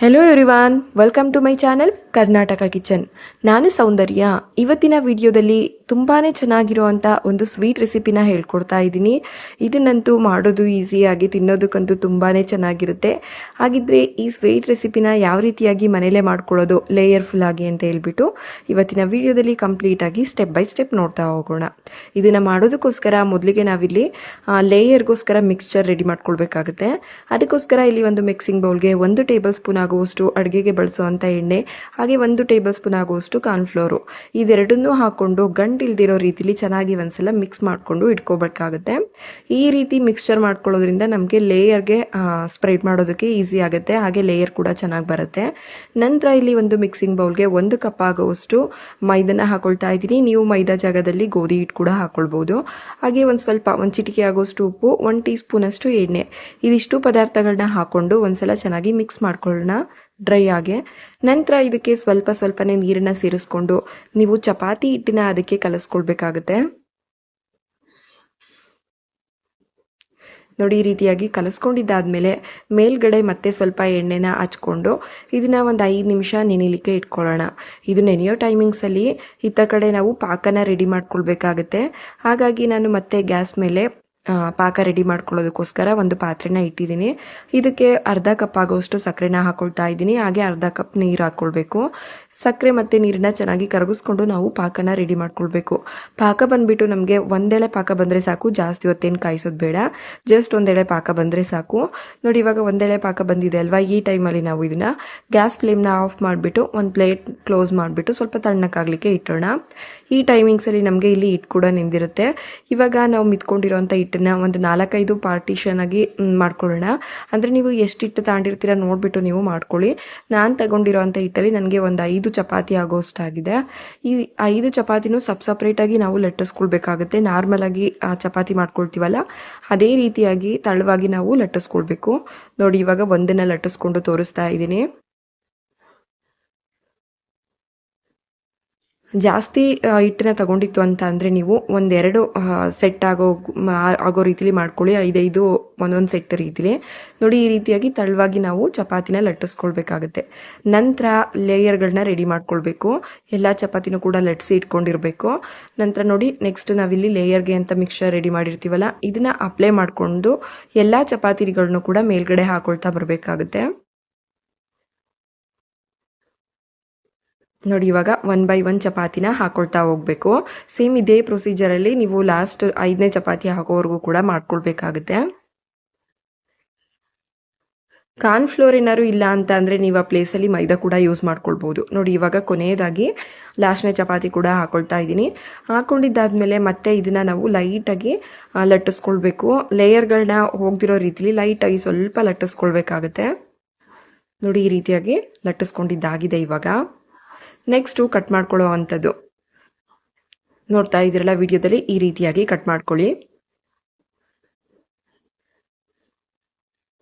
Hello everyone, welcome to my channel Karnataka kitchen. ನಾನು ಸೌಂದರ್ಯ. ಇವತ್ತಿನ ವಿಡಿಯೋದಲ್ಲಿ ತುಂಬಾ ಚೆನ್ನಾಗಿರುವಂಥ ಒಂದು ಸ್ವೀಟ್ ರೆಸಿಪಿನ ಹೇಳ್ಕೊಡ್ತಾ ಇದ್ದೀನಿ. ಇದನ್ನಂತೂ ಮಾಡೋದು ಈಸಿಯಾಗಿ, ತಿನ್ನೋದಕ್ಕಂತೂ ತುಂಬಾ ಚೆನ್ನಾಗಿರುತ್ತೆ. ಹಾಗಿದ್ರೆ ಈ ಸ್ವೀಟ್ ರೆಸಿಪಿನ ಯಾವ ರೀತಿಯಾಗಿ ಮನೇಲೇ ಮಾಡ್ಕೊಳ್ಳೋದು ಲೇಯರ್ಫುಲ್ ಆಗಿ ಅಂತ ಹೇಳ್ಬಿಟ್ಟು ಇವತ್ತಿನ ವಿಡಿಯೋದಲ್ಲಿ ಕಂಪ್ಲೀಟಾಗಿ ಸ್ಟೆಪ್ ಬೈ ಸ್ಟೆಪ್ ನೋಡ್ತಾ ಹೋಗೋಣ. ಇದನ್ನು ಮಾಡೋದಕ್ಕೋಸ್ಕರ ಮೊದಲಿಗೆ ನಾವಿಲ್ಲಿ ಲೇಯರ್ಗೋಸ್ಕರ ಮಿಕ್ಸ್ಚರ್ ರೆಡಿ ಮಾಡ್ಕೊಳ್ಬೇಕಾಗುತ್ತೆ. ಅದಕ್ಕೋಸ್ಕರ ಇಲ್ಲಿ ಒಂದು ಮಿಕ್ಸಿಂಗ್ ಬೌಲ್ಗೆ 1 ಟೇಬಲ್ ಸ್ಪೂನ್ ಆಗುವಷ್ಟು ಅಡುಗೆಗೆ ಬಳಸುವಂಥ ಎಣ್ಣೆ, ಹಾಗೆ 1 ಟೇಬಲ್ ಸ್ಪೂನ್ ಆಗುವಷ್ಟು ಕಾರ್ನ್ಫ್ಲೋರು, ಇದೆರಡನ್ನೂ ಹಾಕ್ಕೊಂಡು ಗಂಟಿಲ್ದಿರೋ ರೀತಿಲಿ ಚೆನ್ನಾಗಿ ಒಂದ್ಸಲ ಮಿಕ್ಸ್ ಮಾಡಿಕೊಂಡು ಇಟ್ಕೋಬೇಕಾಗುತ್ತೆ. ಈ ರೀತಿ ಮಿಕ್ಸ್ಚರ್ ಮಾಡ್ಕೊಳ್ಳೋದ್ರಿಂದ ನಮಗೆ ಲೇಯರ್ಗೆ ಸ್ಪ್ರೆಡ್ ಮಾಡೋದಕ್ಕೆ ಈಸಿ ಆಗುತ್ತೆ, ಹಾಗೆ ಲೇಯರ್ ಕೂಡ ಚೆನ್ನಾಗಿ ಬರುತ್ತೆ. ನಂತರ ಇಲ್ಲಿ ಒಂದು ಮಿಕ್ಸಿಂಗ್ ಬೌಲ್ಗೆ 1 ಕಪ್ ಆಗುವಷ್ಟು ಮೈದಾನ ಹಾಕೊಳ್ತಾ ಇದ್ದೀನಿ. ನೀವು ಮೈದಾ ಜಾಗದಲ್ಲಿ ಗೋಧಿ ಹಿಟ್ಟು ಕೂಡ ಹಾಕ್ಕೊಳ್ಬೋದು. ಹಾಗೆ ಒಂದು ಚಿಟಿಕೆ ಆಗುವಷ್ಟು ಉಪ್ಪು, 1 ಟೀ ಸ್ಪೂನ್ ಅಷ್ಟು ಎಣ್ಣೆ, ಇದಿಷ್ಟು ಪದಾರ್ಥಗಳನ್ನ ಹಾಕ್ಕೊಂಡು ಒಂದ್ಸಲ ಚೆನ್ನಾಗಿ ಮಿಕ್ಸ್ ಮಾಡ್ಕೊಳ್ಳೋಣ ಡ್ರೈ ಆಗಿ. ನಂತರ ಇದಕ್ಕೆ ಸ್ವಲ್ಪನೇ ನೀರನ್ನು ಸೇರಿಸ್ಕೊಂಡು ನೀವು ಚಪಾತಿ ಹಿಟ್ಟನ್ನ ಅದಕ್ಕೆ ಕಲಸ್ಕೊಳ್ಬೇಕಾಗುತ್ತೆ. ನೋಡಿ, ಈ ರೀತಿಯಾಗಿ ಕಲಸ್ಕೊಂಡಿದ್ದಾದಮೇಲೆ ಮೇಲ್ಗಡೆ ಮತ್ತೆ ಸ್ವಲ್ಪ ಎಣ್ಣೆನ ಹಚ್ಕೊಂಡು ಇದನ್ನು ಒಂದು 5 ನಿಮಿಷ ನೆನೆಯಲಿಕ್ಕೆ ಇಟ್ಕೊಳ್ಳೋಣ. ಇದು ನೆನೆಯೋ ಟೈಮಿಂಗ್ಸಲ್ಲಿ ಇತ್ತ ಕಡೆ ನಾವು ಪಾಕನ ರೆಡಿ ಮಾಡ್ಕೊಳ್ಬೇಕಾಗುತ್ತೆ. ಹಾಗಾಗಿ ನಾನು ಮತ್ತೆ ಗ್ಯಾಸ್ ಮೇಲೆ ಪಾಕ ರೆಡಿ ಮಾಡ್ಕೊಳ್ಳೋದಕ್ಕೋಸ್ಕರ ಒಂದು ಪಾತ್ರೆನ ಇಟ್ಟಿದ್ದೀನಿ. ಇದಕ್ಕೆ ಅರ್ಧ ಕಪ್ ಆಗೋಷ್ಟು ಸಕ್ಕರೆನ ಹಾಕ್ಕೊಳ್ತಾ ಇದ್ದೀನಿ. ಹಾಗೆ ಅರ್ಧ ಕಪ್ ನೀರು ಹಾಕ್ಕೊಳ್ಬೇಕು. ಸಕ್ಕರೆ ಮತ್ತು ನೀರನ್ನ ಚೆನ್ನಾಗಿ ಕರಗಿಸ್ಕೊಂಡು ನಾವು ಪಾಕನ ರೆಡಿ ಮಾಡ್ಕೊಳ್ಬೇಕು. ಪಾಕ ಬಂದುಬಿಟ್ಟು ನಮಗೆ ಒಂದೆಳೆ ಪಾಕ ಬಂದರೆ ಸಾಕು, ಜಾಸ್ತಿ ಹೊತ್ತೇನು ಕಾಯಿಸೋದು ಬೇಡ, ಜಸ್ಟ್ ಒಂದೆಳೆ ಪಾಕ ಬಂದರೆ ಸಾಕು. ನೋಡಿ, ಇವಾಗ ಒಂದೆಳೆ ಪಾಕ ಬಂದಿದೆ ಅಲ್ವಾ, ಈ ಟೈಮಲ್ಲಿ ನಾವು ಇದನ್ನು ಗ್ಯಾಸ್ ಫ್ಲೇಮ್ನ ಆಫ್ ಮಾಡಿಬಿಟ್ಟು ಒಂದು ಪ್ಲೇಟ್ ಕ್ಲೋಸ್ ಮಾಡಿಬಿಟ್ಟು ಸ್ವಲ್ಪ ತಣ್ಣಕ್ಕಾಗಲಿಕ್ಕೆ ಇಟ್ಟೋಣ. ಈ ಟೈಮಿಂಗ್ಸಲ್ಲಿ ನಮಗೆ ಇಲ್ಲಿ ಹಿಟ್ಟು ಕೂಡ ನೆಂದಿರುತ್ತೆ. ಇವಾಗ ನಾವು ಮಿತ್ಕೊಂಡಿರೋಂಥ ಹಿಟ್ಟನ್ನು ಒಂದು 4-5 ಪಾರ್ಟಿಷನ್ ಆಗಿ ಮಾಡ್ಕೊಳ್ಳೋಣ. ಅಂದರೆ ನೀವು ಎಷ್ಟು ಹಿಟ್ಟು ತಗೊಂಡಿರ್ತೀರ ನೋಡಿಬಿಟ್ಟು ನೀವು ಮಾಡ್ಕೊಳ್ಳಿ. ನಾನು ತಗೊಂಡಿರೋಂಥ ಹಿಟ್ಟಲ್ಲಿ ನನಗೆ ಒಂದು 5 ಚಪಾತಿ ಆಗೋಷ್ಟಾಗಿದೆ. ಈ 5 ಚಪಾತಿನೂ ಸಪ್ರೇಟಾಗಿ ನಾವು ಲಟ್ಟಿಸ್ಕೊಳ್ಬೇಕಾಗುತ್ತೆ. ನಾರ್ಮಲಾಗಿ ಚಪಾತಿ ಮಾಡ್ಕೊಳ್ತೀವಲ್ಲ ಅದೇ ರೀತಿಯಾಗಿ ತಳವಾಗಿ ನಾವು ಲಟ್ಟಿಸ್ಕೊಳ್ಬೇಕು. ನೋಡಿ, ಇವಾಗ ಒಂದನ್ನು ಲಟ್ಟಿಸ್ಕೊಂಡು ತೋರಿಸ್ತಾ ಇದ್ದೀನಿ. ಜಾಸ್ತಿ ಹಿಟ್ಟನ್ನ ತಗೊಂಡಿತ್ತು ಅಂತ ಅಂದರೆ ನೀವು ಒಂದೆರಡು ಸೆಟ್ ಆಗೋ ರೀತಿಲಿ ಮಾಡ್ಕೊಳ್ಳಿ, 5 ಒಂದೊಂದು ಸೆಟ್ ರೀತಿಲಿ. ನೋಡಿ, ಈ ರೀತಿಯಾಗಿ ತಳವಾಗಿ ನಾವು ಚಪಾತಿನ ಲಟ್ಟಿಸ್ಕೊಳ್ಬೇಕಾಗುತ್ತೆ. ನಂತರ ಲೇಯರ್ಗಳನ್ನ ರೆಡಿ ಮಾಡ್ಕೊಳ್ಬೇಕು. ಎಲ್ಲ ಚಪಾತಿನೂ ಕೂಡ ಲಟ್ಟಿಸಿ ಇಟ್ಕೊಂಡಿರಬೇಕು. ನಂತರ ನೋಡಿ, ನೆಕ್ಸ್ಟ್ ನಾವಿಲ್ಲಿ ಲೇಯರ್ಗೆ ಅಂತ ಮಿಕ್ಸ್ಚರ್ ರೆಡಿ ಮಾಡಿರ್ತೀವಲ್ಲ, ಇದನ್ನು ಅಪ್ಲೈ ಮಾಡಿಕೊಂಡು ಎಲ್ಲ ಚಪಾತಿಗಳನ್ನೂ ಕೂಡ ಮೇಲ್ಗಡೆ ಹಾಕೊಳ್ತಾ ಬರಬೇಕಾಗುತ್ತೆ. ನೋಡಿ, ಇವಾಗ 1 ಬೈ 1 ಚಪಾತಿನ ಹಾಕೊಳ್ತಾ ಹೋಗಬೇಕು. ಸೇಮ್ ಇದೇ ಪ್ರೊಸೀಜರಲ್ಲಿ ನೀವು ಲಾಸ್ಟ್ 5ನೇ ಚಪಾತಿ ಹಾಕೋವರೆಗೂ ಕೂಡ ಮಾಡ್ಕೊಳ್ಬೇಕಾಗುತ್ತೆ. ಕಾರ್ನ್ಫ್ಲೋರ್ ಏನಾದ್ರು ಇಲ್ಲ ಅಂತ ಅಂದರೆ ನೀವು ಆ ಪ್ಲೇಸಲ್ಲಿ ಮೈದಾ ಕೂಡ ಯೂಸ್ ಮಾಡ್ಕೊಳ್ಬೋದು. ನೋಡಿ, ಇವಾಗ ಕೊನೆಯದಾಗಿ ಲಾಸ್ಟ್ನೇ ಚಪಾತಿ ಕೂಡ ಹಾಕೊಳ್ತಾ ಇದ್ದೀನಿ. ಹಾಕ್ಕೊಂಡಿದ್ದಾದಮೇಲೆ ಮತ್ತೆ ಇದನ್ನು ನಾವು ಲೈಟಾಗಿ ಲಟ್ಟಿಸ್ಕೊಳ್ಬೇಕು. ಲೇಯರ್ಗಳನ್ನ ಹೋಗ್ದಿರೋ ರೀತಿಲಿ ಲೈಟಾಗಿ ಸ್ವಲ್ಪ ಲಟ್ಟಿಸ್ಕೊಳ್ಬೇಕಾಗುತ್ತೆ. ನೋಡಿ, ಈ ರೀತಿಯಾಗಿ ಲಟ್ಟಿಸ್ಕೊಂಡಿದ್ದಾಗಿದೆ. ಇವಾಗ ನೆಕ್ಸ್ಟು ಕಟ್ ಮಾಡ್ಕೊಳ್ಳೋ ಅಂಥದ್ದು ನೋಡ್ತಾ ಇದ್ದೀರಲ್ಲ ವಿಡಿಯೋದಲ್ಲಿ, ಈ ರೀತಿಯಾಗಿ ಕಟ್ ಮಾಡ್ಕೊಳ್ಳಿ.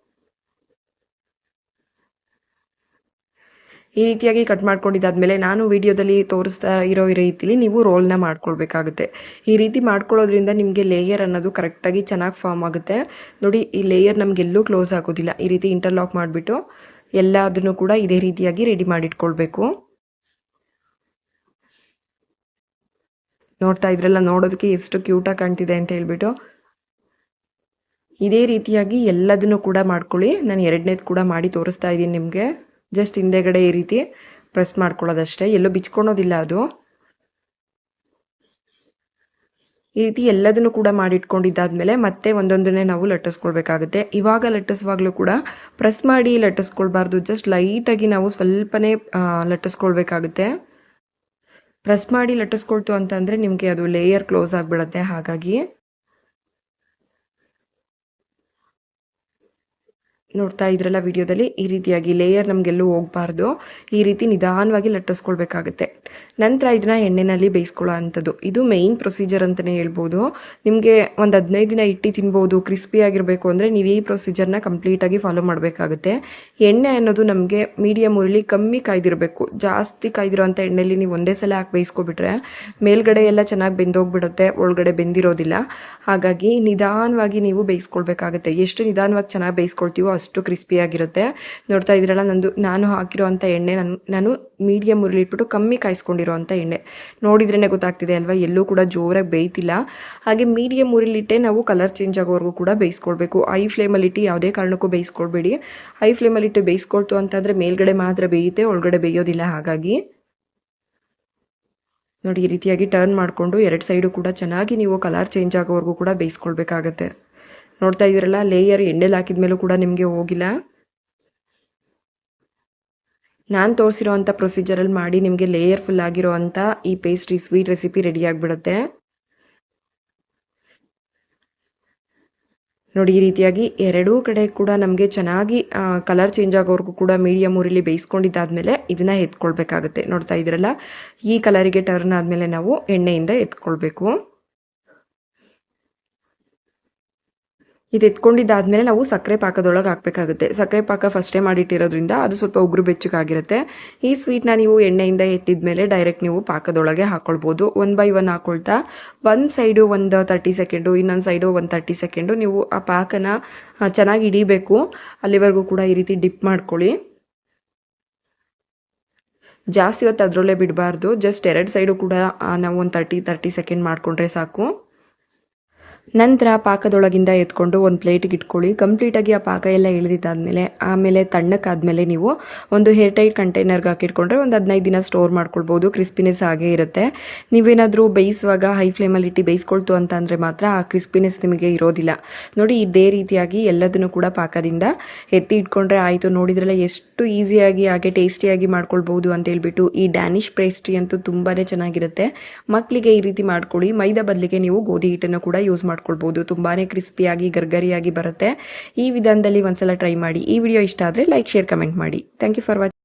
ಈ ರೀತಿಯಾಗಿ ಕಟ್ ಮಾಡ್ಕೊಂಡಿದ್ದಾದಮೇಲೆ ನಾನು ವಿಡಿಯೋದಲ್ಲಿ ತೋರಿಸ್ತಾ ಇರೋ ರೀತಿಲಿ ನೀವು ರೋಲ್ನ ಮಾಡ್ಕೊಳ್ಬೇಕಾಗುತ್ತೆ. ಈ ರೀತಿ ಮಾಡ್ಕೊಳ್ಳೋದ್ರಿಂದ ನಿಮಗೆ ಲೇಯರ್ ಅನ್ನೋದು ಕರೆಕ್ಟಾಗಿ ಚೆನ್ನಾಗಿ ಫಾರ್ಮ್ ಆಗುತ್ತೆ. ನೋಡಿ, ಈ ಲೇಯರ್ ನಮಗೆಲ್ಲೂ ಕ್ಲೋಸ್ ಆಗೋದಿಲ್ಲ. ಈ ರೀತಿ ಇಂಟರ್ಲಾಕ್ ಮಾಡಿಬಿಟ್ಟು ಎಲ್ಲದನ್ನು ಕೂಡ ಇದೇ ರೀತಿಯಾಗಿ ರೆಡಿ ಮಾಡಿಟ್ಕೊಳ್ಬೇಕು. ನೋಡ್ತಾ ಇದ್ರಲ್ಲ, ನೋಡೋದಕ್ಕೆ ಎಷ್ಟು ಕ್ಯೂಟಾಗಿ ಕಾಣ್ತಿದೆ ಅಂತ ಹೇಳ್ಬಿಟ್ಟು ಇದೇ ರೀತಿಯಾಗಿ ಎಲ್ಲದನ್ನು ಕೂಡ ಮಾಡ್ಕೊಳ್ಳಿ. ನಾನು 2ನೇದು ಕೂಡ ಮಾಡಿ ತೋರಿಸ್ತಾ ಇದ್ದೀನಿ ನಿಮಗೆ. ಜಸ್ಟ್ ಹಿಂದೆಗಡೆ ಈ ರೀತಿ ಪ್ರೆಸ್ ಮಾಡ್ಕೊಳ್ಳೋದಷ್ಟೇ, ಎಲ್ಲೂ ಬಿಚ್ಕೊಳೋದಿಲ್ಲ ಅದು. ಈ ರೀತಿ ಎಲ್ಲದನ್ನು ಕೂಡ ಮಾಡಿಟ್ಕೊಂಡಿದ್ದಾದಮೇಲೆ ಮತ್ತೆ ಒಂದೊಂದನ್ನೇ ನಾವು ಲಟ್ಟಿಸ್ಕೊಳ್ಬೇಕಾಗುತ್ತೆ. ಇವಾಗ ಲಟ್ಟಿಸುವಾಗಲೂ ಕೂಡ ಪ್ರೆಸ್ ಮಾಡಿ ಲಟ್ಟಿಸ್ಕೊಳ್ಬಾರ್ದು, ಜಸ್ಟ್ ಲೈಟಾಗಿ ನಾವು ಸ್ವಲ್ಪನೇ ಲಟ್ಟಿಸ್ಕೊಳ್ಬೇಕಾಗುತ್ತೆ. ಪ್ರೆಸ್ ಮಾಡಿ ಲಟ್ಟಿಸ್ಕೊಳ್ತು ಅಂತಂದರೆ ನಿಮಗೆ ಅದು ಲೇಯರ್ ಕ್ಲೋಸ್ ಆಗಿಬಿಡುತ್ತೆ. ಹಾಗಾಗಿ ನೋಡ್ತಾ ಇದ್ರಲ್ಲ ವಿಡಿಯೋದಲ್ಲಿ, ಈ ರೀತಿಯಾಗಿ ಲೇಯರ್ ನಮಗೆಲ್ಲೂ ಹೋಗಬಾರ್ದು. ಈ ರೀತಿ ನಿಧಾನವಾಗಿ ಲಟ್ಟಿಸ್ಕೊಳ್ಬೇಕಾಗುತ್ತೆ. ನಂತರ ಇದನ್ನ ಎಣ್ಣೆಯಲ್ಲಿ ಬೇಯಿಸ್ಕೊಳ್ಳೋ ಅಂಥದ್ದು. ಇದು ಮೇಯ್ನ್ ಪ್ರೊಸೀಜರ್ ಅಂತಲೇ ಹೇಳ್ಬೋದು. ನಿಮಗೆ ಒಂದು 15 ದಿನ ಇಟ್ಟು ತಿನ್ಬೋದು. ಕ್ರಿಸ್ಪಿ ಆಗಿರಬೇಕು ಅಂದರೆ ನೀವು ಈ ಪ್ರೊಸೀಜರ್ನ ಕಂಪ್ಲೀಟಾಗಿ ಫಾಲೋ ಮಾಡಬೇಕಾಗುತ್ತೆ. ಎಣ್ಣೆ ಅನ್ನೋದು ನಮಗೆ ಮೀಡಿಯಮ್ ಉರಿಲಿ ಕಮ್ಮಿ ಕಾಯ್ದಿರಬೇಕು. ಜಾಸ್ತಿ ಕಾಯ್ದಿರೋಂಥ ಎಣ್ಣೆಯಲ್ಲಿ ನೀವು ಒಂದೇ ಸಲ ಹಾಕಿ ಬೇಯಿಸ್ಕೊಬಿಟ್ರೆ ಮೇಲ್ಗಡೆ ಎಲ್ಲ ಚೆನ್ನಾಗಿ ಬೆಂದೋಗ್ಬಿಡುತ್ತೆ, ಒಳಗಡೆ ಬೆಂದಿರೋದಿಲ್ಲ. ಹಾಗಾಗಿ ನಿಧಾನವಾಗಿ ನೀವು ಬೇಯಿಸ್ಕೊಳ್ಬೇಕಾಗುತ್ತೆ. ಎಷ್ಟು ನಿಧಾನವಾಗಿ ಚೆನ್ನಾಗಿ ಬೇಯಿಸ್ಕೊಳ್ತೀವೋ ಅಷ್ಟು ಕ್ರಿಸ್ಪಿಯಾಗಿರುತ್ತೆ. ನೋಡ್ತಾ ಇದ್ದೀರಲ್ಲ, ನಾನು ಹಾಕಿರೋವಂಥ ಎಣ್ಣೆ ನಾನು ಮೀಡಿಯಮ್ ಉರಿಲಿ ಇಟ್ಬಿಟ್ಟು ಕಮ್ಮಿ ಕಾಯಿಸ್ಕೊಂಡಿರೋವಂಥ ಎಣ್ಣೆ. ನೋಡಿದ್ರೇ ಗೊತ್ತಾಗ್ತಿದೆ ಅಲ್ವಾ, ಎಲ್ಲೂ ಕೂಡ ಜೋರಾಗಿ ಬೇಯ್ತಿಲ್ಲ. ಹಾಗೆ ಮೀಡಿಯಮ್ ಉರಿಲಿಟ್ಟೆ ನಾವು ಕಲರ್ ಚೇಂಜ್ ಆಗೋವರೆಗೂ ಕೂಡ ಬೇಯಿಸ್ಕೊಳ್ಬೇಕು. ಹೈ ಫ್ಲೇಮಲ್ಲಿಟ್ಟು ಯಾವುದೇ ಕಾರಣಕ್ಕೂ ಬೇಯಿಸ್ಕೊಳ್ಬೇಡಿ. ಹೈ ಫ್ಲೇಮಲ್ಲಿಟ್ಟು ಬೇಯಿಸ್ಕೊಳ್ತು ಅಂತಂದರೆ ಮೇಲ್ಗಡೆ ಮಾತ್ರ ಬೇಯುತ್ತೆ, ಒಳಗಡೆ ಬೇಯೋದಿಲ್ಲ. ಹಾಗಾಗಿ ನೋಡಿ, ಈ ರೀತಿಯಾಗಿ ಟರ್ನ್ ಮಾಡಿಕೊಂಡು 2 ಸೈಡು ಕೂಡ ಚೆನ್ನಾಗಿ ನೀವು ಕಲರ್ ಚೇಂಜ್ ಆಗೋವರೆಗೂ ಕೂಡ ಬೇಯಿಸ್ಕೊಳ್ಬೇಕಾಗತ್ತೆ. ನೋಡ್ತಾ ಇದ್ದೀರಲ್ಲ, ಲೇಯರ್ ಎಣ್ಣೆಲಿ ಹಾಕಿದ ಮೇಲೂ ಕೂಡ ನಿಮಗೆ ಹೋಗಿಲ್ಲ. ನಾನು ತೋರಿಸಿರೋ ಅಂಥ ಪ್ರೊಸೀಜರಲ್ಲಿ ಮಾಡಿ ನಿಮಗೆ ಲೇಯರ್ ಫುಲ್ ಆಗಿರೋ ಅಂಥ ಈ ಪೇಸ್ಟ್ರಿ ಸ್ವೀಟ್ ರೆಸಿಪಿ ರೆಡಿ ಆಗಿಬಿಡುತ್ತೆ. ನೋಡಿ, ಈ ರೀತಿಯಾಗಿ ಎರಡೂ ಕಡೆ ಕೂಡ ನಮಗೆ ಚೆನ್ನಾಗಿ ಕಲರ್ ಚೇಂಜ್ ಆಗೋವರೆಗೂ ಕೂಡ ಮೀಡಿಯಮ್ ಉರಿಲಿ ಬೇಯಿಸ್ಕೊಂಡಿದ್ದಾದಮೇಲೆ ಇದನ್ನು ಎತ್ಕೊಳ್ಬೇಕಾಗುತ್ತೆ. ನೋಡ್ತಾ ಇದ್ದೀರಲ್ಲ, ಈ ಕಲರಿಗೆ ಟರ್ನ್ ಆದಮೇಲೆ ನಾವು ಎಣ್ಣೆಯಿಂದ ಎತ್ಕೊಳ್ಬೇಕು. ಇದು ಎತ್ಕೊಂಡಿದ್ದಾದಮೇಲೆ ನಾವು ಸಕ್ಕರೆ ಪಾಕದೊಳಗೆ ಹಾಕಬೇಕಾಗುತ್ತೆ. ಸಕ್ಕರೆ ಪಾಕ ಫಸ್ಟೇ ಮಾಡಿಟ್ಟಿರೋದ್ರಿಂದ ಅದು ಸ್ವಲ್ಪ ಉಗುರು ಬೆಚ್ಚಗಾಗಿರುತ್ತೆ. ಈ ಸ್ವೀಟ್ನ ನೀವು ಎಣ್ಣೆಯಿಂದ ಎತ್ತಿದ ಮೇಲೆ ಡೈರೆಕ್ಟ್ ನೀವು ಪಾಕದೊಳಗೆ ಹಾಕ್ಕೊಳ್ಬೋದು. 1 by 1 ಹಾಕ್ಕೊಳ್ತಾ ಒಂದು ಸೈಡು ಒಂದು 30 ಸೆಕೆಂಡು, ಇನ್ನೊಂದು ಸೈಡು ಒಂದು 30 ಸೆಕೆಂಡು ನೀವು ಆ ಪಾಕನ ಚೆನ್ನಾಗಿ ಹಿಡಿಬೇಕು. ಅಲ್ಲಿವರೆಗೂ ಕೂಡ ಈ ರೀತಿ ಡಿಪ್ ಮಾಡ್ಕೊಳ್ಳಿ. ಜಾಸ್ತಿ ಹೊತ್ತು ಅದರಲ್ಲೇ ಬಿಡಬಾರ್ದು. ಜಸ್ಟ್ 2 ಸೈಡು ಕೂಡ ನಾವು ಒಂದು 30 ಸೆಕೆಂಡ್ ಮಾಡಿಕೊಂಡ್ರೆ ಸಾಕು. ನಂತರ ಪಾಕದೊಳಗಿಂದ ಎತ್ಕೊಂಡು ಒಂದು ಪ್ಲೇಟಿಗೆ ಇಟ್ಕೊಳ್ಳಿ. ಕಂಪ್ಲೀಟಾಗಿ ಆ ಪಾಕ ಎಲ್ಲ ಇಳಿದಿದ್ದಾದಮೇಲೆ ಆಮೇಲೆ ತಣ್ಣಕ್ಕಾದಮೇಲೆ ನೀವು ಒಂದು ಏರ್ ಟೈಟ್ ಕಂಟೈನರ್ಗೆ ಹಾಕಿಟ್ಕೊಂಡ್ರೆ ಒಂದು 15 ದಿನ ಸ್ಟೋರ್ ಮಾಡ್ಕೊಳ್ಬೋದು. ಕ್ರಿಸ್ಪಿನೆಸ್ ಹಾಗೇ ಇರುತ್ತೆ. ನೀವೇನಾದರೂ ಬೇಯಿಸುವಾಗ ಹೈ ಫ್ಲೇಮಲ್ಲಿ ಇಟ್ಟು ಬೇಯಿಸ್ಕೊಳ್ತು ಅಂತ ಅಂದರೆ ಮಾತ್ರ ಆ ಕ್ರಿಸ್ಪಿನೆಸ್ ನಿಮಗೆ ಇರೋದಿಲ್ಲ. ನೋಡಿ, ಇದೇ ರೀತಿಯಾಗಿ ಎಲ್ಲದನ್ನು ಕೂಡ ಪಾಕದಿಂದ ಎತ್ತಿ ಇಟ್ಕೊಂಡ್ರೆ ಆಯಿತು. ನೋಡಿದ್ರಲ್ಲ ಎಷ್ಟು ಈಸಿಯಾಗಿ ಹಾಗೆ ಟೇಸ್ಟಿಯಾಗಿ ಮಾಡ್ಕೊಳ್ಬೋದು ಅಂತ ಹೇಳ್ಬಿಟ್ಟು. ಈ ಡ್ಯಾನಿಷ್ ಪೇಸ್ಟ್ರಿ ಅಂತೂ ತುಂಬಾ ಚೆನ್ನಾಗಿರುತ್ತೆ. ಮಕ್ಕಳಿಗೆ ಈ ರೀತಿ ಮಾಡ್ಕೊಳ್ಳಿ. ಮೈದಾ ಬದಲಿಗೆ ನೀವು ಗೋಧಿ ಹಿಟ್ಟನ್ನು ಕೂಡ ಯೂಸ್ ಮಾಡ್ಕೊಳ್ಬೋದು. ತುಂಬಾ ಕ್ರಿಸ್ಪಿಯಾಗಿ ಗರ್ಗರಿಯಾಗಿ ಬರುತ್ತೆ. ಈ ವಿಧಾನದಲ್ಲಿ ಒಂದ್ಸಲ ಟ್ರೈ ಮಾಡಿ. ಈ ವಿಡಿಯೋ ಇಷ್ಟ ಆದರೆ ಲೈಕ್, ಶೇರ್, ಕಮೆಂಟ್ ಮಾಡಿ. Thank you for watching.